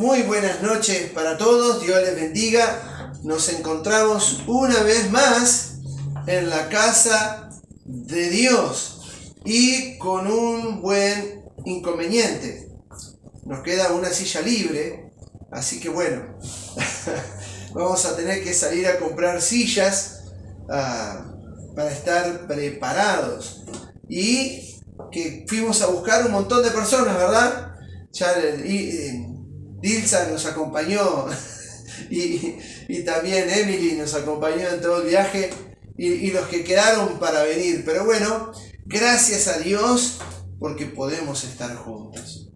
Muy buenas noches para todos, Dios les bendiga. Nos encontramos una vez más en la casa de Dios y con un buen inconveniente. Nos queda una silla libre, así que bueno, vamos a tener que salir a comprar sillas para estar preparados. Y que fuimos a buscar un montón de personas, ¿verdad? Ya Dilsa nos acompañó y también Emily nos acompañó en todo el viaje y los que quedaron para venir. Pero bueno, gracias a Dios porque podemos estar juntos.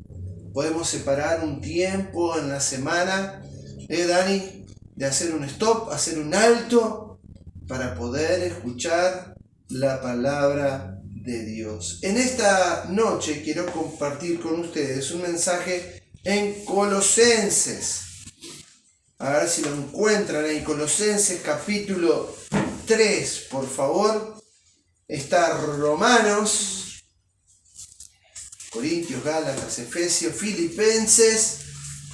Podemos separar un tiempo en la semana, Dani, de hacer un stop, hacer un alto para poder escuchar la palabra de Dios. En esta noche quiero compartir con ustedes un mensaje en Colosenses. A ver si lo encuentran en Colosenses capítulo 3, por favor. Está Romanos, Corintios, Gálatas, Efesios, Filipenses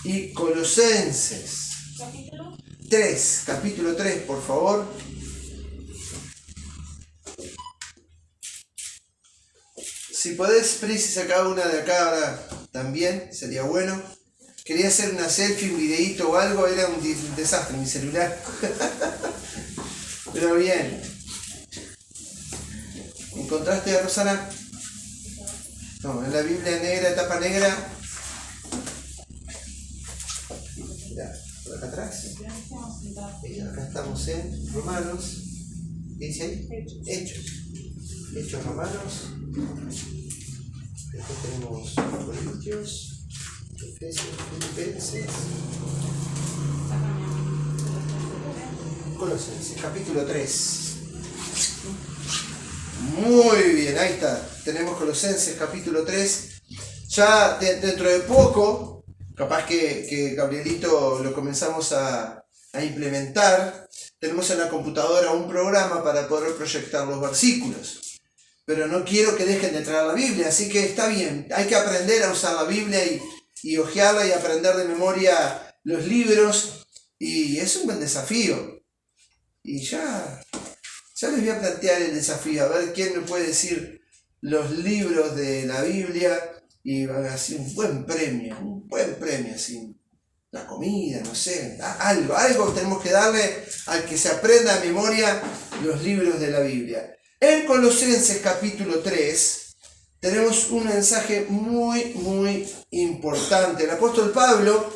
y Colosenses. Capítulo 3, por favor. Si podés, Pris, sacar una de acá ahora también, sería bueno. Quería hacer una selfie, un videíto o algo, era un desastre mi celular. Pero bien. ¿Encontraste a Rosana? No, en la Biblia negra, tapa negra. Mirá, por acá atrás. Acá estamos en Romanos. ¿Qué dice ahí? Hechos Romanos. Después tenemos Corintios, Efesios, Filipenses, Colosenses, capítulo 3. Muy bien, ahí está. Tenemos Colosenses, capítulo 3. Ya dentro de poco, capaz que Gabrielito lo comenzamos a implementar. Tenemos en la computadora un programa para poder proyectar los versículos. Pero no quiero que dejen de traer la Biblia, así que está bien, hay que aprender a usar la Biblia y hojearla y aprender de memoria los libros, y es un buen desafío. Y ya les voy a plantear el desafío, a ver quién me puede decir los libros de la Biblia, y así un buen premio, así, la comida, no sé, algo tenemos que darle al que se aprenda de memoria los libros de la Biblia. En Colosenses capítulo 3 tenemos un mensaje muy importante. El apóstol Pablo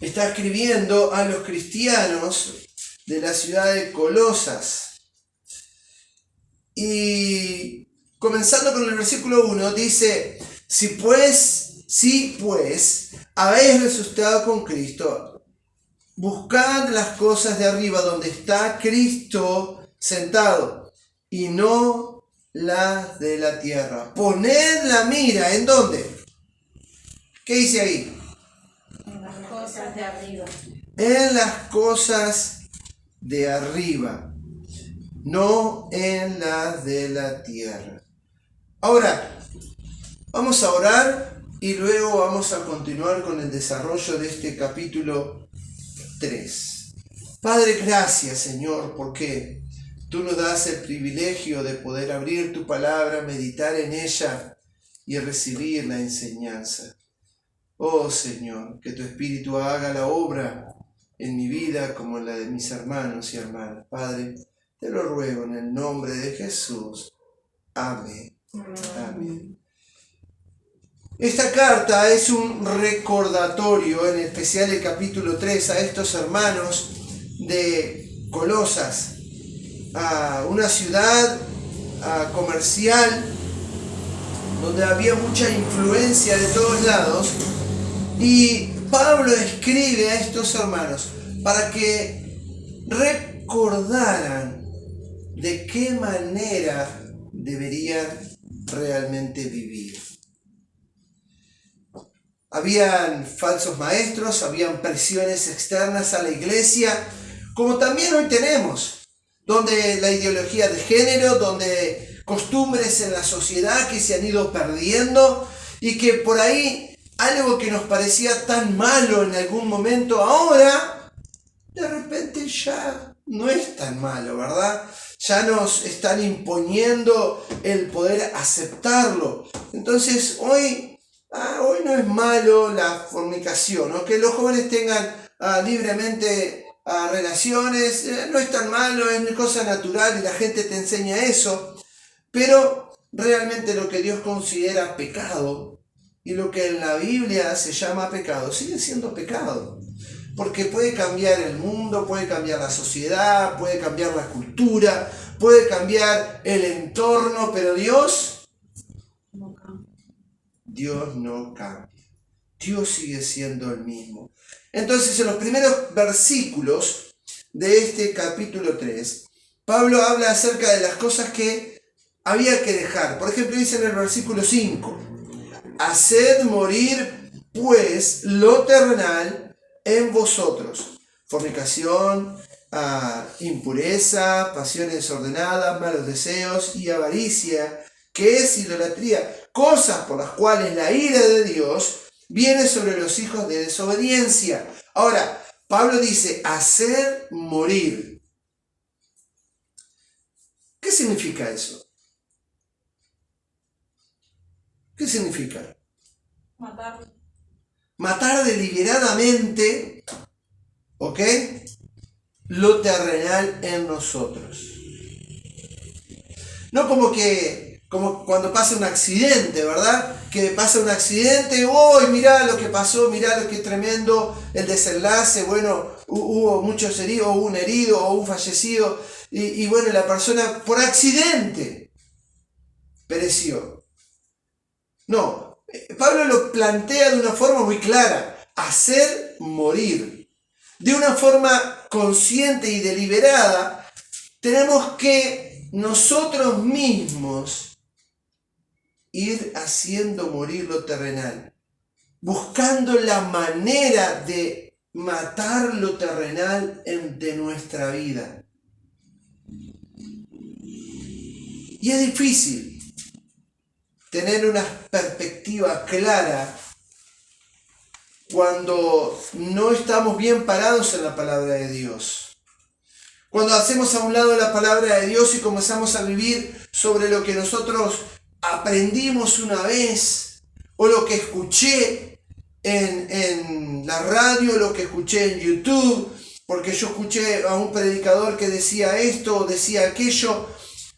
está escribiendo a los cristianos de la ciudad de Colosas. Y comenzando con el versículo 1 dice: Si pues habéis resucitado con Cristo, buscad las cosas de arriba donde está Cristo sentado, y no las de la tierra. Poned la mira, ¿en dónde? ¿Qué dice ahí? En las cosas de arriba. En las cosas de arriba, no en las de la tierra. Ahora, vamos a orar y luego vamos a continuar con el desarrollo de este capítulo 3. Padre, gracias, Señor, porque Tú nos das el privilegio de poder abrir Tu palabra, meditar en ella y recibir la enseñanza. Oh Señor, que Tu Espíritu haga la obra en mi vida como en la de mis hermanos y hermanas. Padre, te lo ruego en el nombre de Jesús. Amén. Amén. Esta carta es un recordatorio, en especial el capítulo 3, a estos hermanos de Colosas, a una ciudad comercial donde había mucha influencia de todos lados, y Pablo escribe a estos hermanos para que recordaran de qué manera deberían realmente vivir. Habían falsos maestros, habían presiones externas a la iglesia, como también hoy tenemos, donde la ideología de género, donde costumbres en la sociedad que se han ido perdiendo y que por ahí algo que nos parecía tan malo en algún momento, ahora de repente ya no es tan malo, ¿verdad? Ya nos están imponiendo el poder aceptarlo. Entonces hoy no es malo la fornicación, ¿no? Que los jóvenes tengan libremente relaciones, no es tan malo, es una cosa natural y la gente te enseña eso. Pero realmente lo que Dios considera pecado y lo que en la Biblia se llama pecado sigue siendo pecado. Porque puede cambiar el mundo, puede cambiar la sociedad, puede cambiar la cultura, puede cambiar el entorno, pero Dios no cambia. Dios sigue siendo el mismo. Entonces, en los primeros versículos de este capítulo 3, Pablo habla acerca de las cosas que había que dejar. Por ejemplo, dice en el versículo 5, haced morir pues lo terrenal en vosotros: fornicación, impureza, pasiones desordenadas, malos deseos y avaricia, que es idolatría, cosas por las cuales la ira de Dios viene sobre los hijos de desobediencia. Ahora, Pablo dice, hacer morir. ¿Qué significa eso? ¿Qué significa? Matar. Matar deliberadamente, ¿ok?, lo terrenal en nosotros. No como cuando pasa un accidente, ¿verdad? Que pasa un accidente, ¡uy, mirá lo que pasó, mirá lo que tremendo el desenlace! Bueno, hubo muchos heridos, o un herido, o un fallecido, y bueno, la persona por accidente pereció. No, Pablo lo plantea de una forma muy clara: hacer morir. De una forma consciente y deliberada, tenemos que nosotros mismos ir haciendo morir lo terrenal, buscando la manera de matar lo terrenal de nuestra vida. Y es difícil tener una perspectiva clara cuando no estamos bien parados en la palabra de Dios. Cuando hacemos a un lado la palabra de Dios y comenzamos a vivir sobre lo que nosotros aprendimos una vez, o lo que escuché en la radio, lo que escuché en YouTube, porque yo escuché a un predicador que decía esto o decía aquello,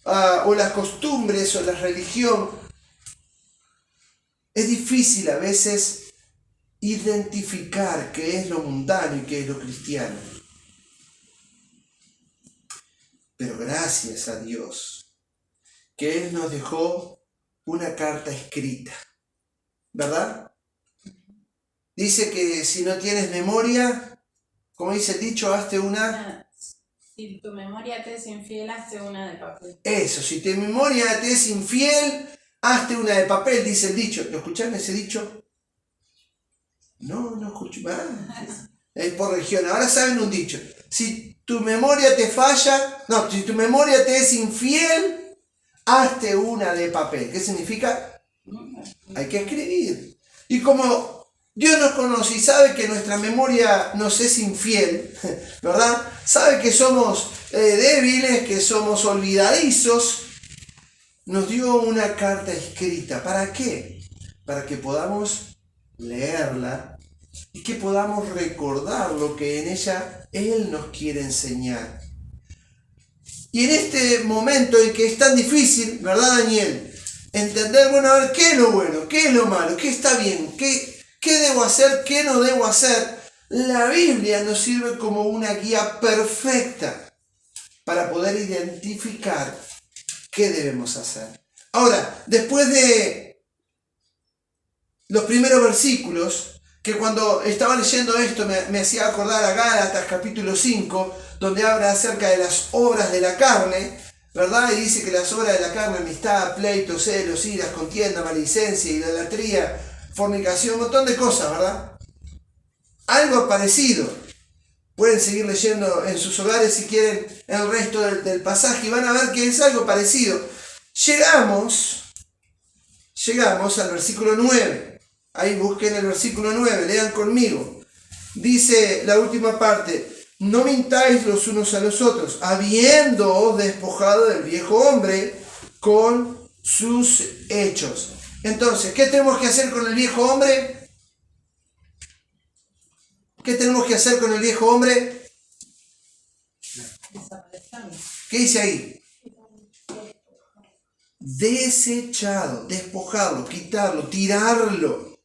o las costumbres o la religión. Es difícil a veces identificar qué es lo mundano y qué es lo cristiano. Pero gracias a Dios que Él nos dejó una carta escrita, ¿verdad? Dice que si no tienes memoria, como dice el dicho, hazte una... Si tu memoria te es infiel, hazte una de papel. Eso, si tu memoria te es infiel, hazte una de papel, dice el dicho. ¿Lo escucharon ese dicho? No escucho. Es por región. Ahora saben un dicho. Si tu memoria te falla, si tu memoria te es infiel, hazte una de papel. ¿Qué significa? Hay que escribir. Y como Dios nos conoce y sabe que nuestra memoria nos es infiel, ¿verdad? Sabe que somos débiles, que somos olvidadizos, nos dio una carta escrita. ¿Para qué? Para que podamos leerla y que podamos recordar lo que en ella Él nos quiere enseñar. Y en este momento en que es tan difícil, ¿verdad, Daniel? Entender, a ver, ¿qué es lo bueno? ¿Qué es lo malo? ¿Qué está bien? ¿Qué debo hacer? ¿Qué no debo hacer? La Biblia nos sirve como una guía perfecta para poder identificar qué debemos hacer. Ahora, después de los primeros versículos, que cuando estaba leyendo esto me hacía acordar a Gálatas capítulo 5, donde habla acerca de las obras de la carne, ¿verdad? Y dice que las obras de la carne: amistad, pleitos, celos, iras, contienda, maledicencia, idolatría, fornicación, un montón de cosas, ¿verdad? Algo parecido. Pueden seguir leyendo en sus hogares si quieren el resto del pasaje y van a ver que es algo parecido. Llegamos al versículo 9. Ahí busquen el versículo 9, lean conmigo. Dice la última parte: no mintáis los unos a los otros, habiéndoos despojado del viejo hombre con sus hechos. Entonces, ¿qué tenemos que hacer con el viejo hombre? ¿Qué tenemos que hacer con el viejo hombre? ¿Qué dice ahí? Desechado, despojarlo, quitarlo, tirarlo.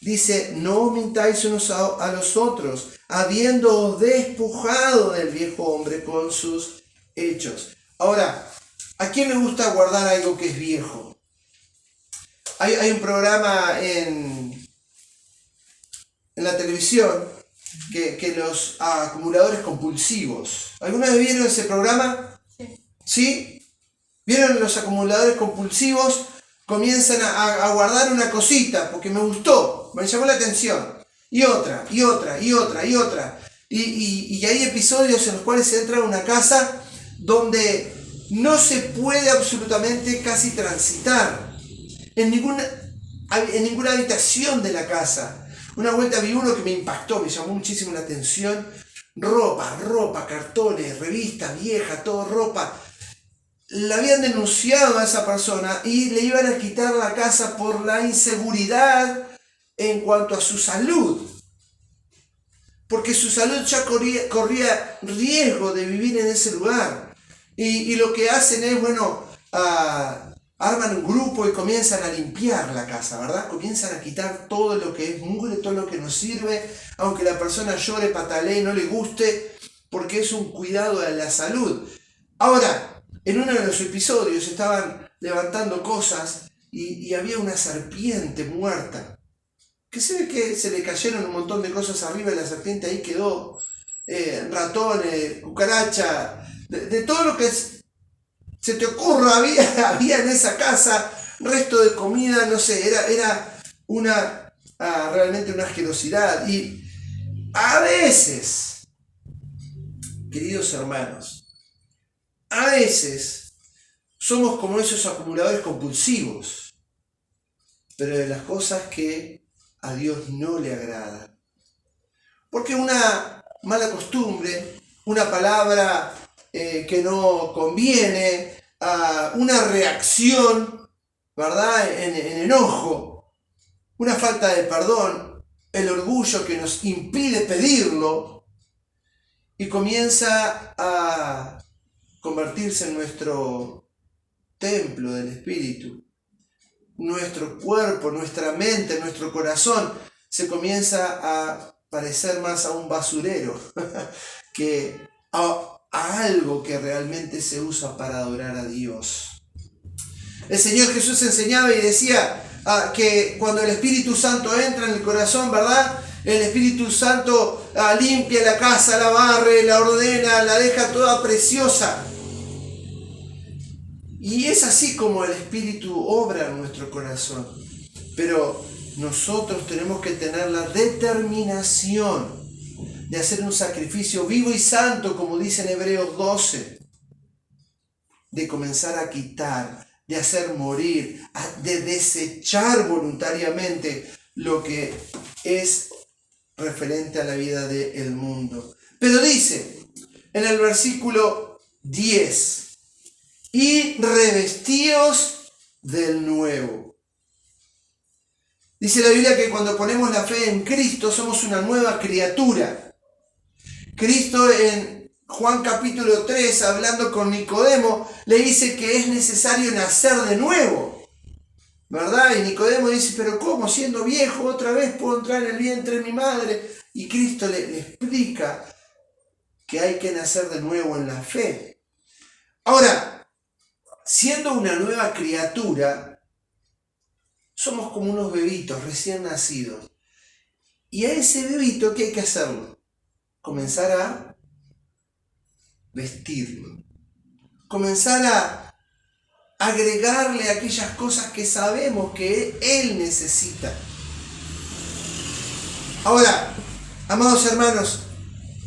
Dice: no mintáis unos a los otros, habiéndoos despojado del viejo hombre con sus hechos. Ahora, ¿a quién le gusta guardar algo que es viejo? Hay un programa en la televisión que los acumuladores compulsivos. ¿Alguna vez vieron ese programa? ¿Sí? ¿Vieron los acumuladores compulsivos? Comienzan a guardar una cosita porque me gustó, me llamó la atención. Y otra. Y hay episodios en los cuales se entra a una casa donde no se puede absolutamente casi transitar en ninguna habitación de la casa. Una vuelta vi uno que me impactó, me llamó muchísimo la atención. Ropa, cartones, revistas viejas, todo ropa. La habían denunciado a esa persona y le iban a quitar la casa por la inseguridad en cuanto a su salud. Porque su salud ya corría riesgo de vivir en ese lugar. Y lo que hacen es, arman un grupo y comienzan a limpiar la casa, ¿verdad? Comienzan a quitar todo lo que es mugre, todo lo que no sirve, aunque la persona llore, patalee, no le guste, porque es un cuidado de la salud. Ahora, en uno de los episodios estaban levantando cosas y había una serpiente muerta. Que se ve que se le cayeron un montón de cosas arriba y la serpiente ahí quedó. Ratones, cucaracha, de todo lo que se te ocurra había en esa casa, resto de comida, no sé, era realmente una asquerosidad. Y a veces, queridos hermanos, a veces somos como esos acumuladores compulsivos, pero de las cosas que a Dios no le agradan. Porque una mala costumbre, una palabra que no conviene, una reacción, ¿verdad?, en enojo, una falta de perdón, el orgullo que nos impide pedirlo y comienza a convertirse en nuestro templo del Espíritu. Nuestro cuerpo, nuestra mente, nuestro corazón se comienza a parecer más a un basurero que a algo que realmente se usa para adorar a Dios. El Señor Jesús enseñaba y decía que cuando el Espíritu Santo entra en el corazón, ¿verdad?, el Espíritu Santo limpia la casa, la barre, la ordena, la deja toda preciosa. Y es así como el Espíritu obra en nuestro corazón. Pero nosotros tenemos que tener la determinación de hacer un sacrificio vivo y santo, como dice en Hebreos 12. De comenzar a quitar, de hacer morir, de desechar voluntariamente lo que es referente a la vida del mundo. Pero dice en el versículo 10: y revestíos del nuevo. Dice la Biblia que cuando ponemos la fe en Cristo somos una nueva criatura. Cristo en Juan capítulo 3, hablando con Nicodemo, le dice que es necesario nacer de nuevo, ¿verdad? Y Nicodemo dice: pero ¿cómo? Siendo viejo otra vez puedo entrar en el vientre de mi madre. Y Cristo le explica que hay que nacer de nuevo en la fe. Ahora, siendo una nueva criatura, somos como unos bebitos recién nacidos. Y a ese bebito, ¿qué hay que hacerlo? Comenzar a vestirlo. Comenzar a agregarle aquellas cosas que sabemos que él necesita. Ahora, amados hermanos,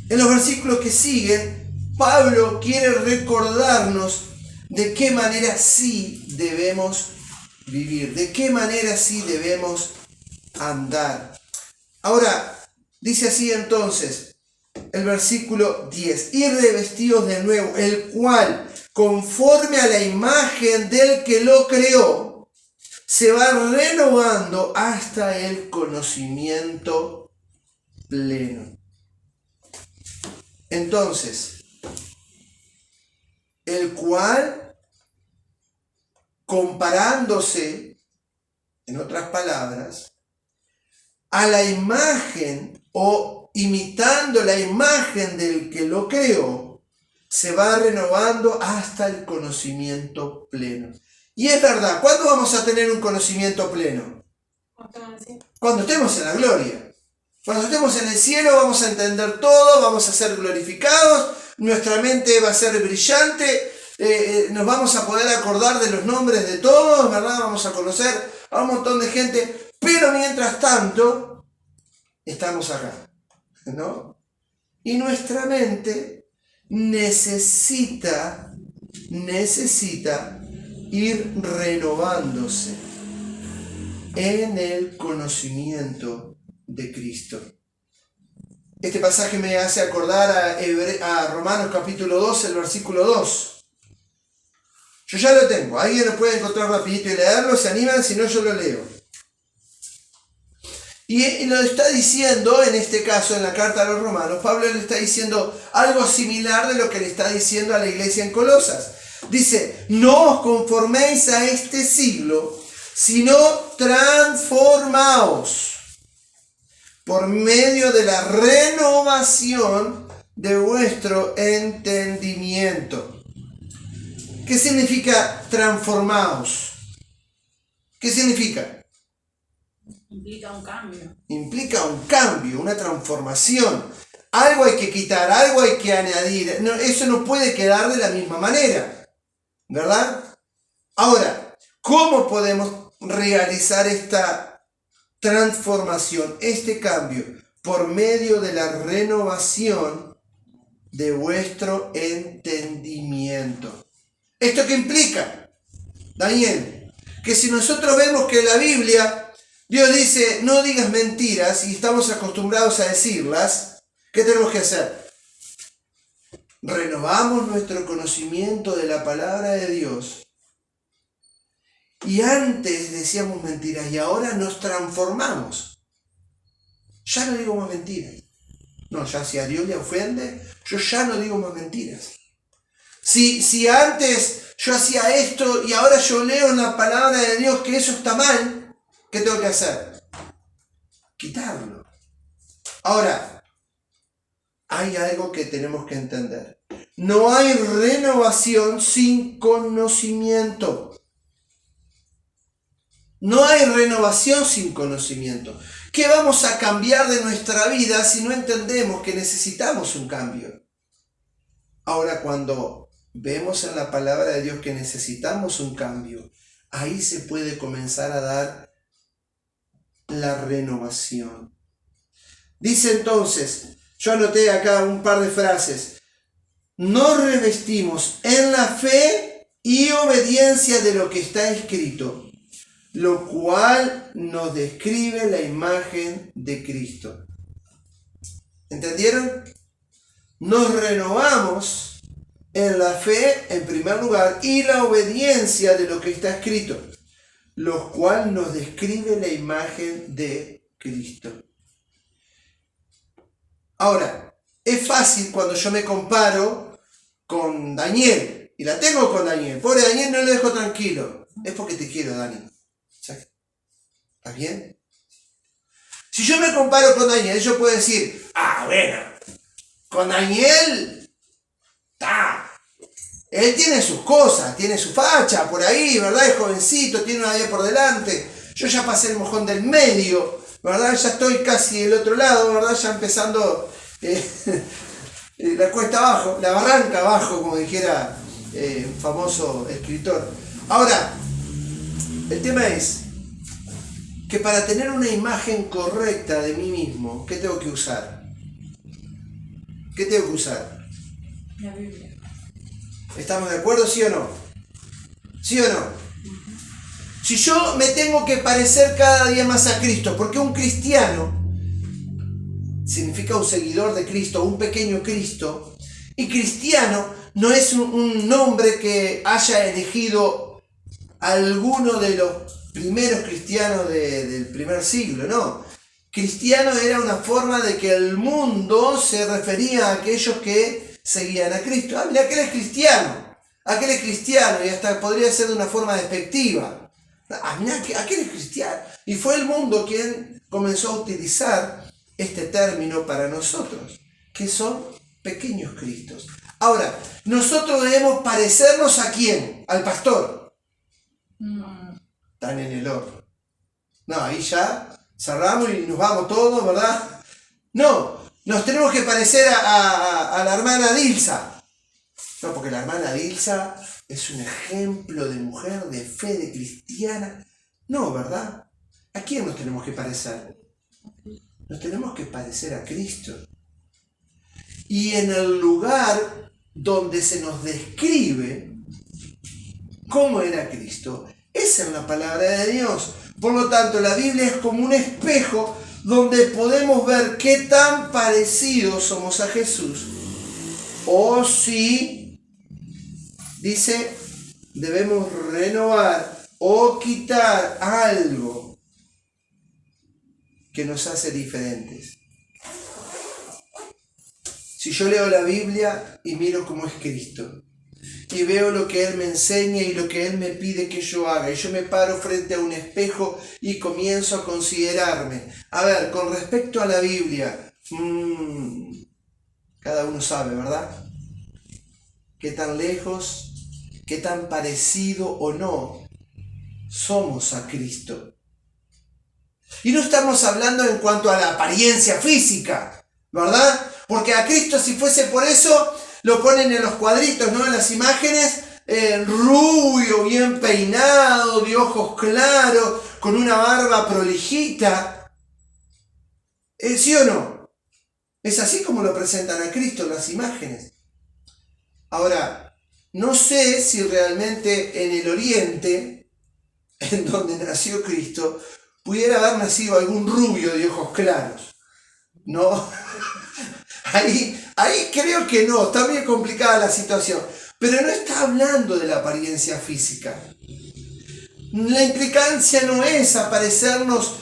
en los versículos que siguen, Pablo quiere recordarnos de qué manera sí debemos vivir, de qué manera sí debemos andar. Ahora, dice así entonces, el versículo 10, y revestidos de nuevo, el cual, conforme a la imagen del que lo creó, se va renovando hasta el conocimiento pleno. Entonces, el cual, comparándose, en otras palabras, a la imagen o imitando la imagen del que lo creó, se va renovando hasta el conocimiento pleno. Y es verdad, ¿cuándo vamos a tener un conocimiento pleno? Cuando estemos en la gloria. Cuando estemos en el cielo vamos a entender todo, vamos a ser glorificados, nuestra mente va a ser brillante, nos vamos a poder acordar de los nombres de todos, ¿verdad? Vamos a conocer a un montón de gente, pero mientras tanto estamos acá, ¿no? Y nuestra mente necesita ir renovándose en el conocimiento de Cristo. Este pasaje me hace acordar a Romanos capítulo 2, el versículo 2. Yo ya lo tengo, alguien lo puede encontrar rapidito y leerlo, se animan, si no yo lo leo. Y lo está diciendo, en este caso, en la carta a los romanos, Pablo le está diciendo algo similar de lo que le está diciendo a la iglesia en Colosas. Dice, no os conforméis a este siglo, sino transformaos por medio de la renovación de vuestro entendimiento. ¿Qué significa transformaos? ¿Qué significa? Implica un cambio. Implica un cambio, una transformación. Algo hay que quitar, algo hay que añadir. No, eso no puede quedar de la misma manera, ¿verdad? Ahora, ¿cómo podemos realizar esta transformación, este cambio? Por medio de la renovación de vuestro entendimiento. ¿Esto qué implica, Daniel? Que si nosotros vemos que en la Biblia Dios dice, no digas mentiras, y estamos acostumbrados a decirlas, ¿qué tenemos que hacer? Renovamos nuestro conocimiento de la palabra de Dios. Y antes decíamos mentiras y ahora nos transformamos. Ya no digo más mentiras. No, ya si a Dios le ofende, yo ya no digo más mentiras. Si antes yo hacía esto y ahora yo leo en la palabra de Dios que eso está mal, ¿qué tengo que hacer? Quitarlo. Ahora, hay algo que tenemos que entender. No hay renovación sin conocimiento. No hay renovación sin conocimiento. ¿Qué vamos a cambiar de nuestra vida si no entendemos que necesitamos un cambio? Ahora, cuando vemos en la palabra de Dios que necesitamos un cambio, ahí se puede comenzar a dar la renovación. Dice entonces, yo anoté acá un par de frases. Nos revestimos en la fe y obediencia de lo que está escrito, lo cual nos describe la imagen de Cristo. ¿Entendieron? Nos renovamos en la fe, en primer lugar, y la obediencia de lo que está escrito, lo cual nos describe la imagen de Cristo. Ahora, es fácil cuando yo me comparo con Daniel, y la tengo con Daniel. Pobre Daniel, no lo dejo tranquilo. Es porque te quiero, Dani. ¿Está bien? Si yo me comparo con Daniel, yo puedo decir, bueno, con Daniel, él tiene sus cosas, tiene su facha por ahí, ¿verdad? Es jovencito, tiene una vida por delante. Yo ya pasé el mojón del medio, ¿verdad? Ya estoy casi del otro lado, ¿verdad? Ya empezando la cuesta abajo, la barranca abajo, como dijera un famoso escritor. Ahora, el tema es que para tener una imagen correcta de mí mismo, ¿qué tengo que usar? ¿Qué tengo que usar? La Biblia. ¿Estamos de acuerdo, sí o no? ¿Sí o no? Si yo me tengo que parecer cada día más a Cristo, porque un cristiano significa un seguidor de Cristo, un pequeño Cristo, y cristiano no es un nombre que haya elegido alguno de los primeros cristianos del primer siglo, no. Cristiano era una forma de que el mundo se refería a aquellos que seguían a Cristo. Ah, mira, aquel es cristiano, y hasta podría ser de una forma despectiva. Ah, mira, aquel es cristiano. Y fue el mundo quien comenzó a utilizar este término para nosotros, que son pequeños Cristos. Ahora, nosotros debemos parecernos ¿a quién? Al pastor. Están en el horno. No, ahí ya cerramos y nos vamos todos, ¿verdad? No, nos tenemos que parecer a la hermana Dilsa. No, porque la hermana Dilsa es un ejemplo de mujer, de fe, de cristiana. No, ¿verdad? ¿A quién nos tenemos que parecer? Nos tenemos que parecer a Cristo. Y en el lugar donde se nos describe cómo era Cristo, es en la palabra de Dios. Por lo tanto, la Biblia es como un espejo donde podemos ver qué tan parecidos somos a Jesús. O si, dice, debemos renovar o quitar algo que nos hace diferentes. Si yo leo la Biblia y miro cómo es Cristo, y veo lo que Él me enseña y lo que Él me pide que yo haga, y yo me paro frente a un espejo y comienzo a considerarme, a ver, con respecto a la Biblia, cada uno sabe, ¿verdad? ¿Qué tan lejos, qué tan parecido o no somos a Cristo? Y no estamos hablando en cuanto a la apariencia física, ¿verdad? Porque a Cristo, si fuese por eso, lo ponen en los cuadritos, ¿no? En las imágenes, rubio, bien peinado, de ojos claros, con una barba prolijita. ¿Sí o no? Es así como lo presentan a Cristo en las imágenes. Ahora, no sé si realmente en el Oriente, en donde nació Cristo, pudiera haber nacido algún rubio de ojos claros. No, ahí creo que no, está bien complicada la situación. Pero no está hablando de la apariencia física. La implicancia no es aparecernos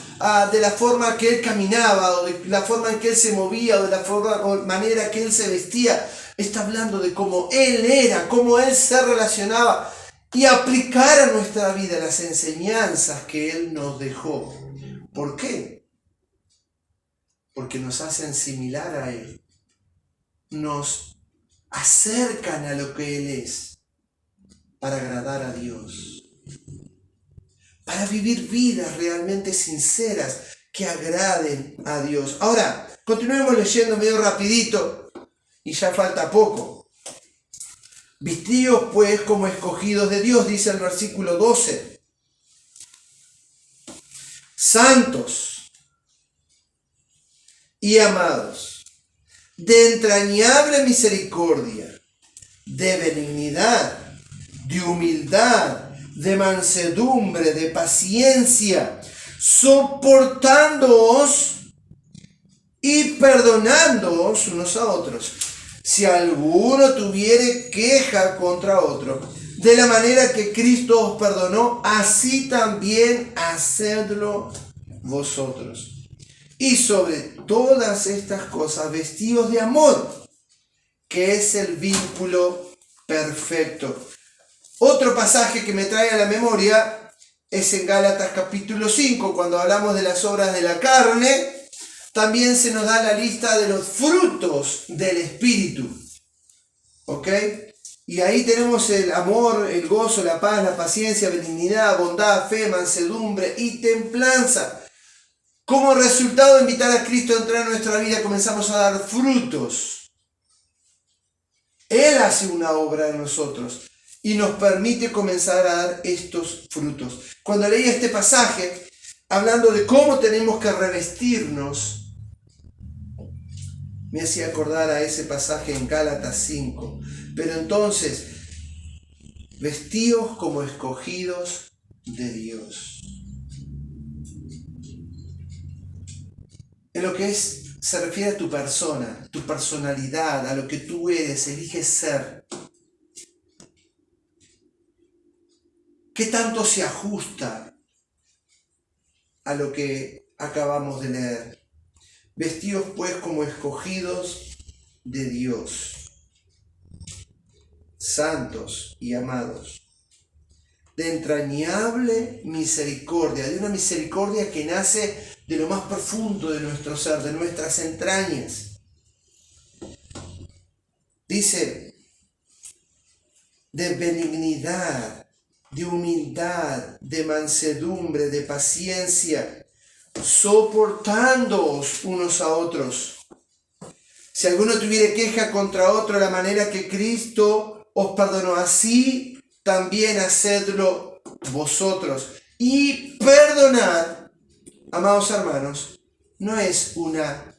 de la forma que Él caminaba, o de la forma en que Él se movía, o de la manera que Él se vestía. Está hablando de cómo Él era, cómo Él se relacionaba, y aplicar a nuestra vida las enseñanzas que Él nos dejó. ¿Por qué? Porque nos hacen similar a Él. Nos acercan a lo que Él es para agradar a Dios. Para vivir vidas realmente sinceras que agraden a Dios. Ahora, continuemos leyendo medio rapidito y ya falta poco. Vestíos pues como escogidos de Dios, dice el versículo 12. Santos y amados, de entrañable misericordia, de benignidad, de humildad, de mansedumbre, de paciencia, soportándoos y perdonándoos unos a otros, si alguno tuviere queja contra otro, de la manera que Cristo os perdonó, así también hacedlo vosotros. Y sobre todas estas cosas, vestíos de amor, que es el vínculo perfecto. Otro pasaje que me trae a la memoria es en Gálatas capítulo 5, cuando hablamos de las obras de la carne. También se nos da la lista de los frutos del Espíritu. ¿Ok? Y ahí tenemos el amor, el gozo, la paz, la paciencia, benignidad, bondad, fe, mansedumbre y templanza. Como resultado de invitar a Cristo a entrar en nuestra vida, comenzamos a dar frutos. Él hace una obra en nosotros y nos permite comenzar a dar estos frutos. Cuando leí este pasaje, hablando de cómo tenemos que revestirnos, me hacía acordar a ese pasaje en Gálatas 5. Pero entonces, vestíos como escogidos de Dios. En lo que se refiere a tu persona, tu personalidad, a lo que tú eres, eliges ser. ¿Qué tanto se ajusta a lo que acabamos de leer? Vestidos pues como escogidos de Dios, santos y amados, de entrañable misericordia, de una misericordia que nace de lo más profundo de nuestro ser, de nuestras entrañas. Dice, de benignidad, de humildad, de mansedumbre, de paciencia, soportándoos unos a otros. Si alguno tuviere queja contra otro, la manera que Cristo os perdonó, así también hacedlo vosotros. Y perdonad, amados hermanos, no es una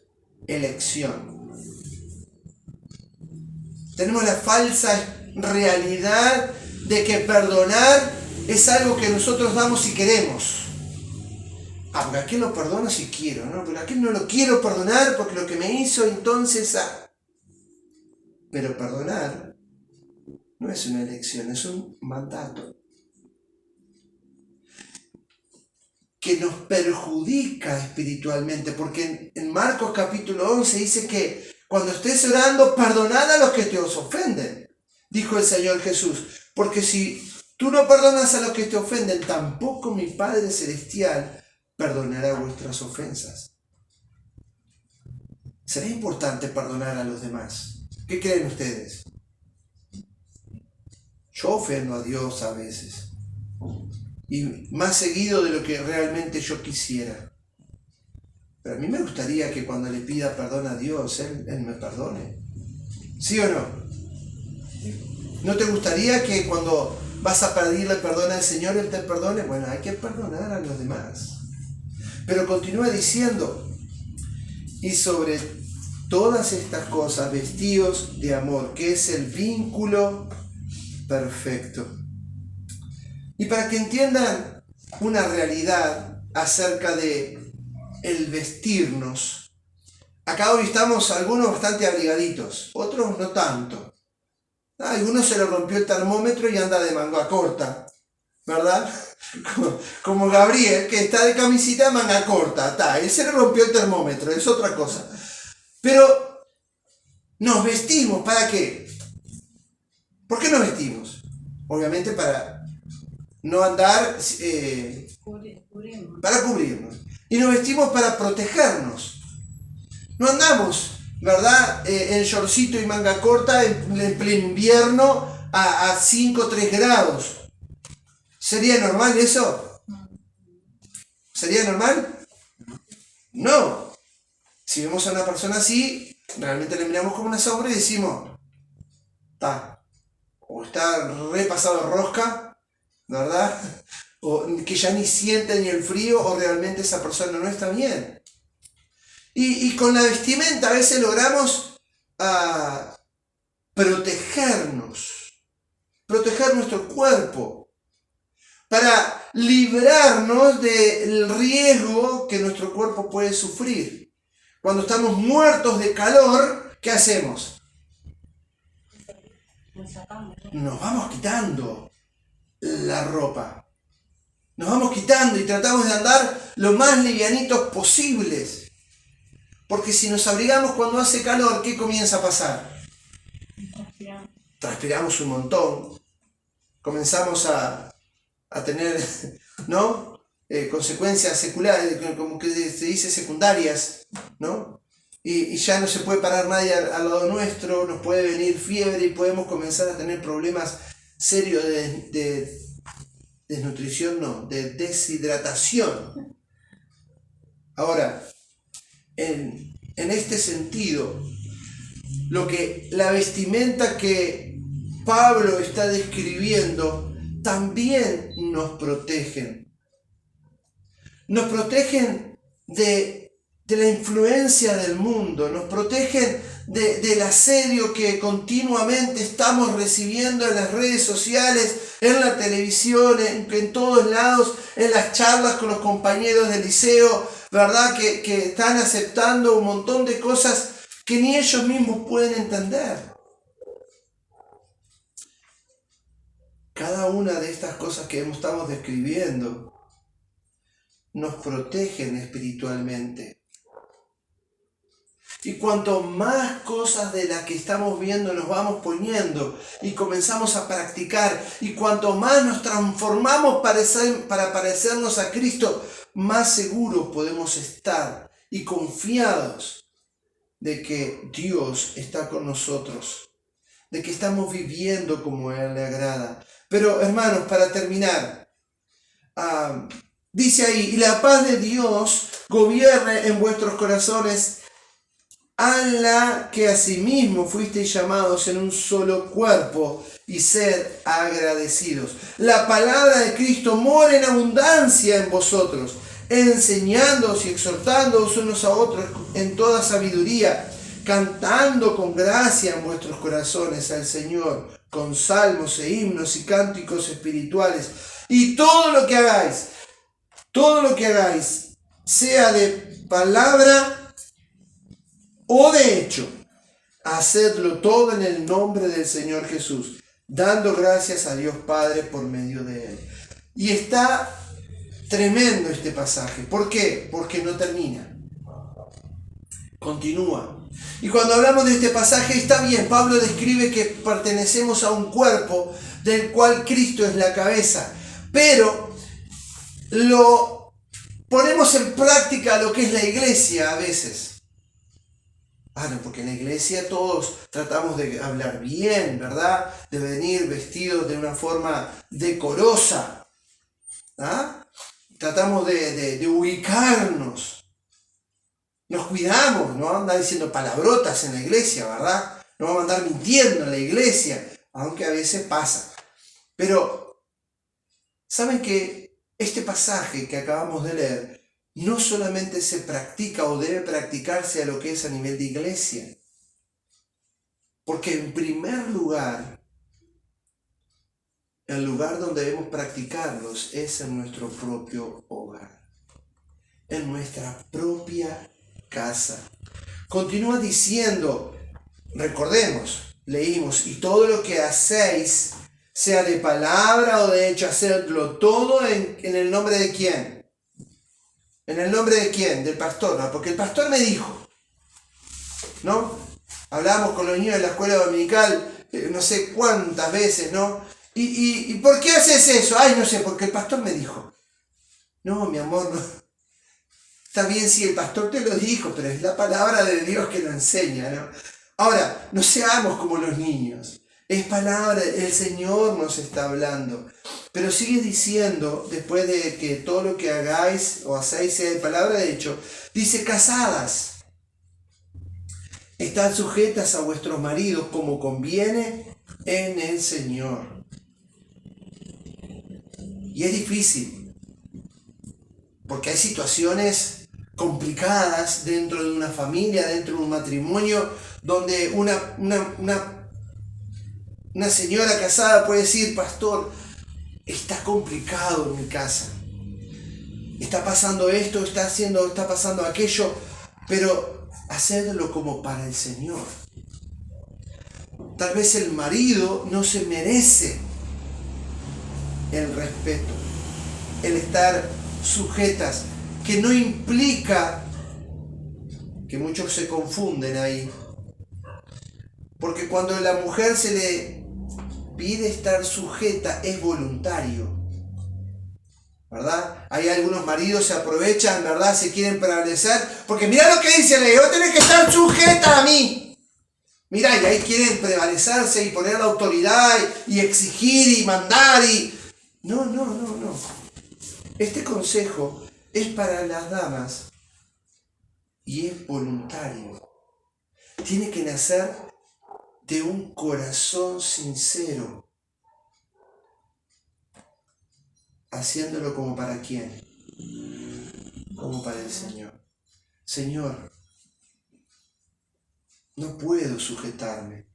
elección. Tenemos la falsa realidad de que perdonar es algo que nosotros damos si queremos. Porque a aquel lo perdono si quiero, ¿no? Pero a aquel no lo quiero perdonar porque lo que me hizo entonces... Pero perdonar no es una elección, es un mandato que nos perjudica espiritualmente, porque en Marcos capítulo 11 dice que cuando estés orando, perdonad a los que te os ofenden, dijo el Señor Jesús, porque si tú no perdonas a los que te ofenden, tampoco mi Padre Celestial perdonará vuestras ofensas. ¿Será importante perdonar a los demás? ¿Qué creen ustedes? Yo ofendo a Dios a veces, y más seguido de lo que realmente yo quisiera. Pero a mí me gustaría que cuando le pida perdón a Dios, Él me perdone. ¿Sí o no? ¿No te gustaría que cuando vas a pedirle perdón al Señor, Él te perdone? Bueno, hay que perdonar a los demás. Pero continúa diciendo, y sobre todas estas cosas, vestidos de amor, que es el vínculo perfecto. Y para que entiendan una realidad acerca de el vestirnos, acá hoy estamos algunos bastante abrigaditos, otros no tanto. A algunos se le rompió el termómetro y anda de manga corta, ¿verdad? Como Gabriel, que está de camisita de manga corta, él se le rompió el termómetro, es otra cosa. Pero nos vestimos, ¿para qué? ¿Por qué nos vestimos? Obviamente para no andar, para cubrirnos. Y nos vestimos para protegernos. No andamos, ¿verdad? En shortcito y manga corta en pleno invierno a 5 o 3 grados. ¿Sería normal eso? ¿Sería normal? No. Si vemos a una persona así, realmente le miramos como una sombra y decimos, o está repasado de rosca, ¿verdad? O que ya ni siente ni el frío, o realmente esa persona no está bien. Y con la vestimenta a veces logramos proteger nuestro cuerpo, para librarnos del riesgo que nuestro cuerpo puede sufrir. Cuando estamos muertos de calor, ¿qué hacemos? Nos vamos quitando la ropa. Nos vamos quitando y tratamos de andar lo más livianitos posibles. Porque si nos abrigamos cuando hace calor, ¿qué comienza a pasar? Transpiramos un montón. Comenzamos a tener, ¿no? Consecuencias seculares, como que se dice secundarias, ¿no? Y ya no se puede parar nadie al lado nuestro, nos puede venir fiebre y podemos comenzar a tener problemas serios de desnutrición, de deshidratación. Ahora, en este sentido, la vestimenta que Pablo está describiendo también nos protegen. Nos protegen de la influencia del mundo, nos protegen del asedio que continuamente estamos recibiendo en las redes sociales, en la televisión, en todos lados, en las charlas con los compañeros del liceo, ¿verdad? Que están aceptando un montón de cosas que ni ellos mismos pueden entender. Cada una de estas cosas que estamos describiendo nos protegen espiritualmente. Y cuanto más cosas de las que estamos viendo nos vamos poniendo y comenzamos a practicar, y cuanto más nos transformamos para parecernos a Cristo, más seguros podemos estar y confiados de que Dios está con nosotros, de que estamos viviendo como a Él le agrada. Pero hermanos, para terminar, dice ahí, y la paz de Dios gobierne en vuestros corazones, a la que asimismo fuisteis llamados en un solo cuerpo, y sed agradecidos. La palabra de Cristo mora en abundancia en vosotros, enseñándoos y exhortándoos unos a otros en toda sabiduría, cantando con gracia en vuestros corazones al Señor, con salmos e himnos y cánticos espirituales. Y todo lo que hagáis, sea de palabra o de hecho, hacedlo todo en el nombre del Señor Jesús, dando gracias a Dios Padre por medio de Él. Y está tremendo este pasaje. ¿Por qué? Porque no termina. Continúa. Y cuando hablamos de este pasaje, está bien, Pablo describe que pertenecemos a un cuerpo del cual Cristo es la cabeza, pero lo ponemos en práctica lo que es la iglesia a veces. No, porque en la iglesia todos tratamos de hablar bien, ¿verdad? De venir vestidos de una forma decorosa. Tratamos de ubicarnos. Nos cuidamos, no vamos a andar diciendo palabrotas en la iglesia, ¿verdad? No vamos a andar mintiendo en la iglesia, aunque a veces pasa. Pero, ¿saben que este pasaje que acabamos de leer no solamente se practica o debe practicarse a lo que es a nivel de iglesia? Porque en primer lugar, el lugar donde debemos practicarlos es en nuestro propio hogar, en nuestra propia casa. Continúa diciendo, recordemos, leímos, y todo lo que hacéis, sea de palabra o de hecho, hacedlo todo en el nombre de ¿quién? ¿En el nombre de quién? Del pastor, ¿no? Porque el pastor me dijo, ¿no? Hablábamos con los niños de la escuela dominical, no sé cuántas veces, ¿no? ¿Y por qué haces eso? Ay, no sé, porque el pastor me dijo. No, mi amor, no. Está bien si el pastor te lo dijo, pero es la palabra de Dios que lo enseña, ¿no? Ahora, no seamos como los niños. Es palabra, el Señor nos está hablando. Pero sigue diciendo, después de que todo lo que hagáis o hacéis sea de palabra de hecho, dice, casadas, estad sujetas a vuestros maridos como conviene en el Señor. Y es difícil, porque hay situaciones complicadas dentro de una familia, dentro de un matrimonio, donde una señora casada puede decir, pastor, está complicado en mi casa, está pasando esto, está pasando aquello, pero hacedlo como para el Señor. Tal vez el marido no se merece el respeto, el estar sujetas, que no implica, que muchos se confunden ahí, porque cuando a la mujer se le pide estar sujeta es voluntario, ¿verdad? Hay algunos maridos se aprovechan, ¿verdad? Se quieren prevalecer, porque mira lo que dice la ley, vos tenés que estar sujeta a mí. Mira, y ahí quieren prevalecerse y poner la autoridad y exigir y mandar y... No. Este consejo es para las damas y es voluntario. Tiene que nacer de un corazón sincero. Haciéndolo como para quién, como para el Señor. Señor, no puedo sujetarme.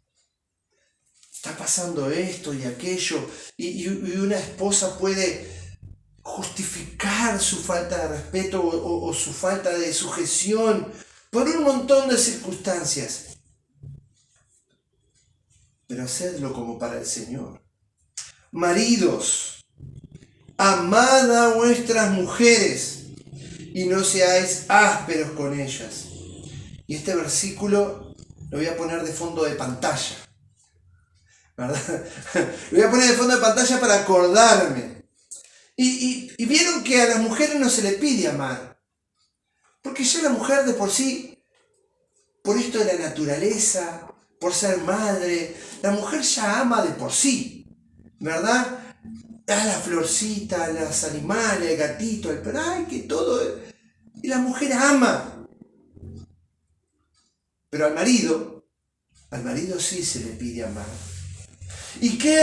Está pasando esto y aquello, y una esposa puede justificar su falta de respeto o su falta de sujeción por un montón de circunstancias. Pero hacedlo como para el Señor. Maridos, amad a vuestras mujeres y no seáis ásperos con ellas. Y este versículo lo voy a poner de fondo de pantalla, ¿verdad? Lo voy a poner de fondo de pantalla para acordarme. Y vieron que a las mujeres no se le pide amar, porque ya la mujer de por sí, por esto de la naturaleza, por ser madre, la mujer ya ama de por sí, ¿verdad? A la florcita, a los animales, al gatito, al perro, ay, que todo. Y la mujer ama. Pero al marido sí se le pide amar. Y qué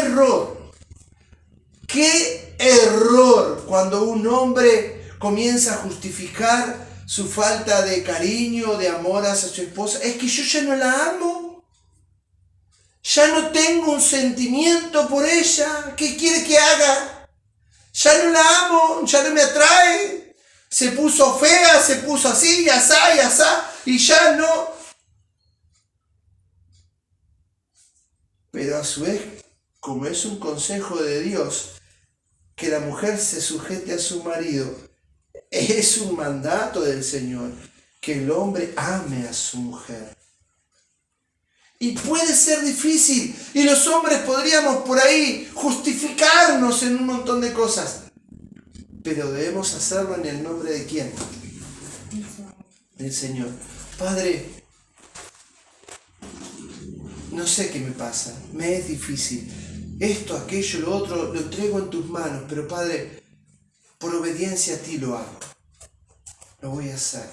error cuando un hombre comienza a justificar su falta de cariño, de amor hacia su esposa. Es que yo ya no la amo. Ya no tengo un sentimiento por ella. ¿Qué quiere que haga? Ya no la amo, ya no me atrae. Se puso fea, se puso así, y asá, y ya no. Pero a su vez, como es un consejo de Dios, que la mujer se sujete a su marido, es un mandato del Señor, que el hombre ame a su mujer. Y puede ser difícil, y los hombres podríamos por ahí justificarnos en un montón de cosas, pero debemos hacerlo en el nombre de ¿quién? Del Señor. Padre, no sé qué me pasa, me es difícil. Esto, aquello, lo otro, lo entrego en tus manos, pero Padre, por obediencia a ti lo hago. Lo voy a hacer.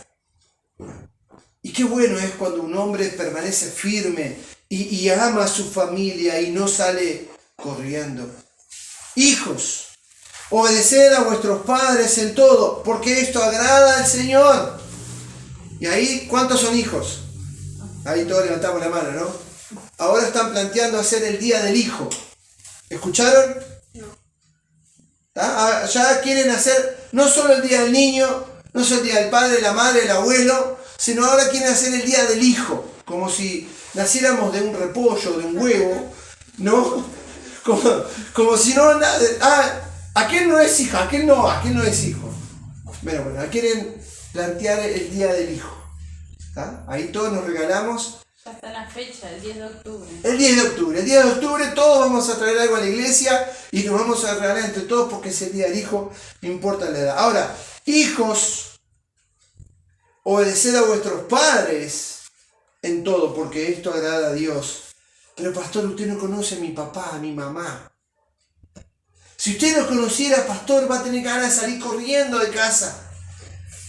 Y qué bueno es cuando un hombre permanece firme y ama a su familia y no sale corriendo. Hijos, obedeced a vuestros padres en todo, porque esto agrada al Señor. Y ahí, ¿cuántos son hijos? Ahí todos levantamos la mano, ¿no? Ahora están planteando hacer el día del hijo. ¿Escucharon? No. Ya quieren hacer no solo el día del niño, no solo el día del padre, la madre, el abuelo, sino ahora quieren hacer el día del hijo, como si naciéramos de un repollo, de un huevo, ¿no? Como si no... aquel no es hija, aquel no es hijo. Bueno, quieren plantear el día del hijo. Ahí todos nos regalamos. Ya está la fecha, el 10 de octubre. El 10 de octubre todos vamos a traer algo a la iglesia y nos vamos a regalar entre todos porque es el día del hijo, no importa la edad. Ahora, hijos, obedeced a vuestros padres en todo porque esto agrada a Dios. Pero pastor, usted no conoce a mi papá, a mi mamá. Si usted no conociera, pastor, va a tener ganas de salir corriendo de casa.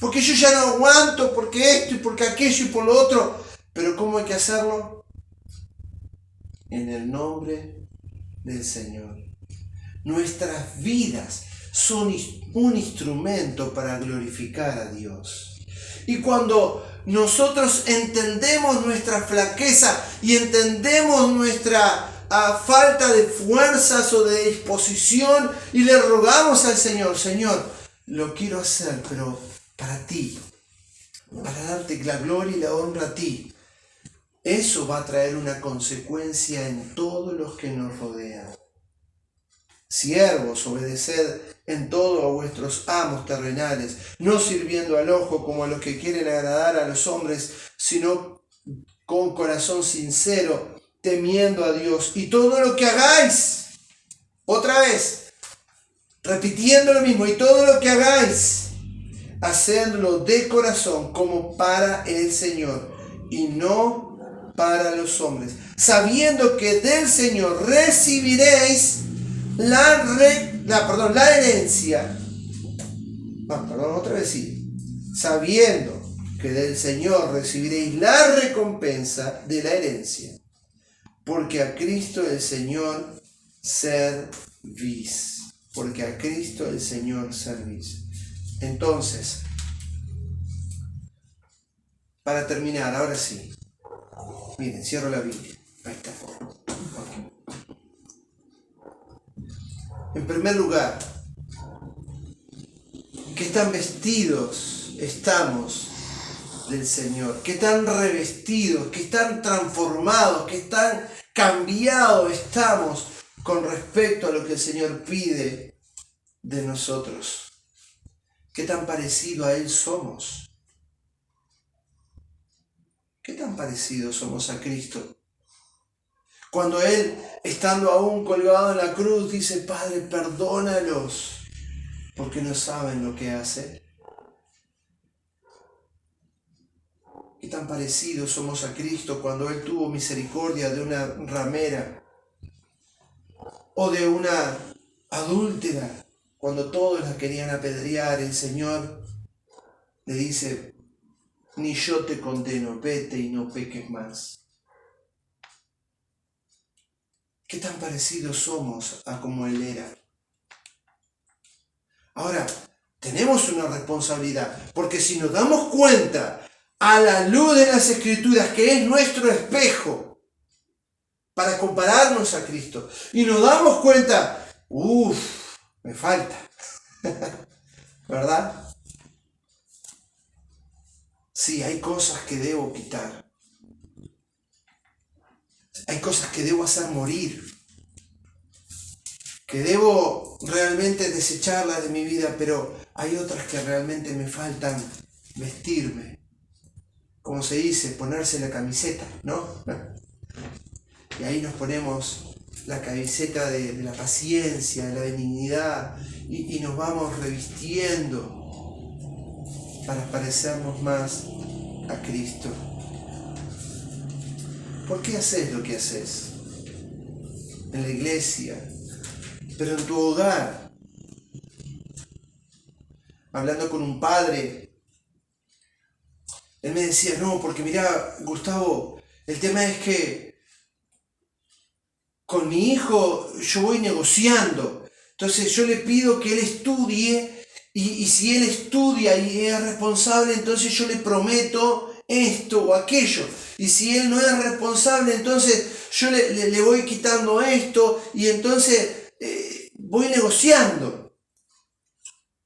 Porque yo ya no aguanto, porque esto y porque aquello y por lo otro. Pero ¿cómo hay que hacerlo? En el nombre del Señor. Nuestras vidas son un instrumento para glorificar a Dios. Y cuando nosotros entendemos nuestra flaqueza y entendemos nuestra falta de fuerzas o de disposición y le rogamos al Señor, Señor, lo quiero hacer, pero para ti, para darte la gloria y la honra a ti. Eso va a traer una consecuencia en todos los que nos rodean. Siervos, obedeced en todo a vuestros amos terrenales, no sirviendo al ojo como a los que quieren agradar a los hombres, sino con corazón sincero, temiendo a Dios. Y todo lo que hagáis, otra vez, repitiendo lo mismo, y todo lo que hagáis, hacedlo de corazón como para el Señor y no para los hombres, sabiendo que del Señor recibiréis la herencia. Sabiendo que del Señor recibiréis la recompensa de la herencia, porque a Cristo el Señor servís. Porque a Cristo el Señor servís. Entonces, para terminar, ahora sí, Miren, cierro la Biblia. Ahí está. En primer lugar, ¿qué tan vestidos estamos del Señor? ¿Qué tan revestidos? ¿Qué tan transformados? ¿Qué tan cambiados estamos con respecto a lo que el Señor pide de nosotros? ¿Qué tan parecido a Él somos? ¿Qué tan parecidos somos a Cristo? Cuando Él, estando aún colgado en la cruz, dice: Padre, perdónalos, porque no saben lo que hacen. ¿Qué tan parecidos somos a Cristo cuando Él tuvo misericordia de una ramera o de una adúltera? Cuando todos la querían apedrear, el Señor le dice: ni yo te condeno, vete y no peques más. ¿Qué tan parecidos somos a como Él era? Ahora, tenemos una responsabilidad, porque si nos damos cuenta a la luz de las Escrituras, que es nuestro espejo para compararnos a Cristo, y nos damos cuenta, me falta, ¿verdad? Sí, hay cosas que debo quitar. Hay cosas que debo hacer morir, que debo realmente desecharlas de mi vida, pero hay otras que realmente me faltan vestirme. Como se dice, ponerse la camiseta, ¿no? Y ahí nos ponemos la camiseta de la paciencia, de la benignidad, y nos vamos revistiendo para parecernos más a Cristo. ¿Por qué haces lo que haces? En la iglesia, pero en tu hogar. Hablando con un padre, él me decía: no, porque mira, Gustavo, el tema es que con mi hijo yo voy negociando. Entonces yo le pido que él estudie, y si él estudia y es responsable, entonces yo le prometo esto o aquello. Y si él no es responsable, entonces yo le voy quitando esto, y entonces voy negociando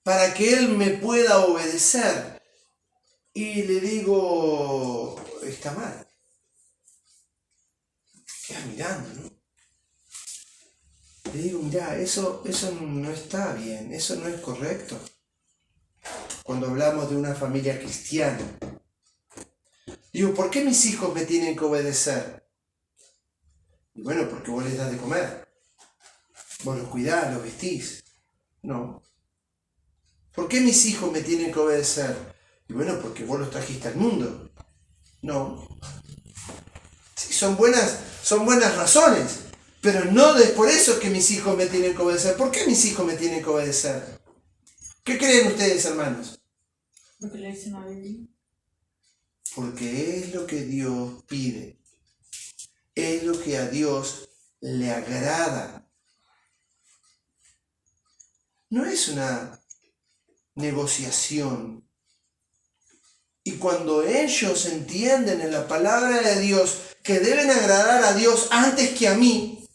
para que él me pueda obedecer. Y le digo: está mal. Queda mirando, ¿no? Le digo: mirá, eso no está bien, eso no es correcto. Cuando hablamos de una familia cristiana, digo: ¿por qué mis hijos me tienen que obedecer? Y bueno, porque vos les das de comer, vos los cuidás, los vestís. No. ¿Por qué mis hijos me tienen que obedecer? Y bueno, porque vos los trajiste al mundo. No. Sí, son buenas razones, pero no es por eso que mis hijos me tienen que obedecer. ¿Por qué mis hijos me tienen que obedecer? ¿Qué creen ustedes, hermanos? Porque le dicen a Biblia. Porque es lo que Dios pide. Es lo que a Dios le agrada. No es una negociación. Y cuando ellos entienden en la palabra de Dios que deben agradar a Dios antes que a mí,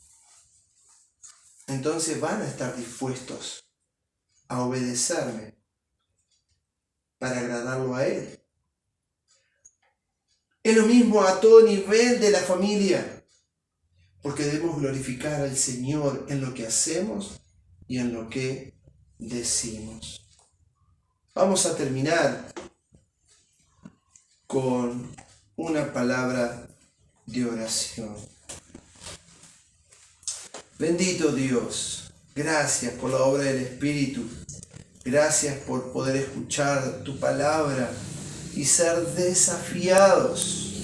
entonces van a estar dispuestos a obedecerme para agradarlo a Él. Es lo mismo a todo nivel de la familia, porque debemos glorificar al Señor en lo que hacemos y en lo que decimos. Vamos a terminar con una palabra de oración. Bendito Dios, gracias por la obra del Espíritu. Gracias por poder escuchar tu palabra y ser desafiados,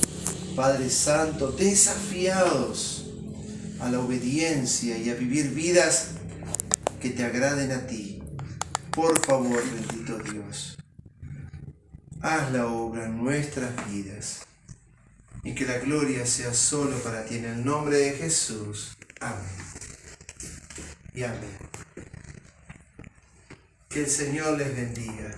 Padre Santo, desafiados a la obediencia y a vivir vidas que te agraden a ti. Por favor, bendito Dios, haz la obra en nuestras vidas y que la gloria sea solo para ti, en el nombre de Jesús. Amén. Y amén. Que el Señor les bendiga.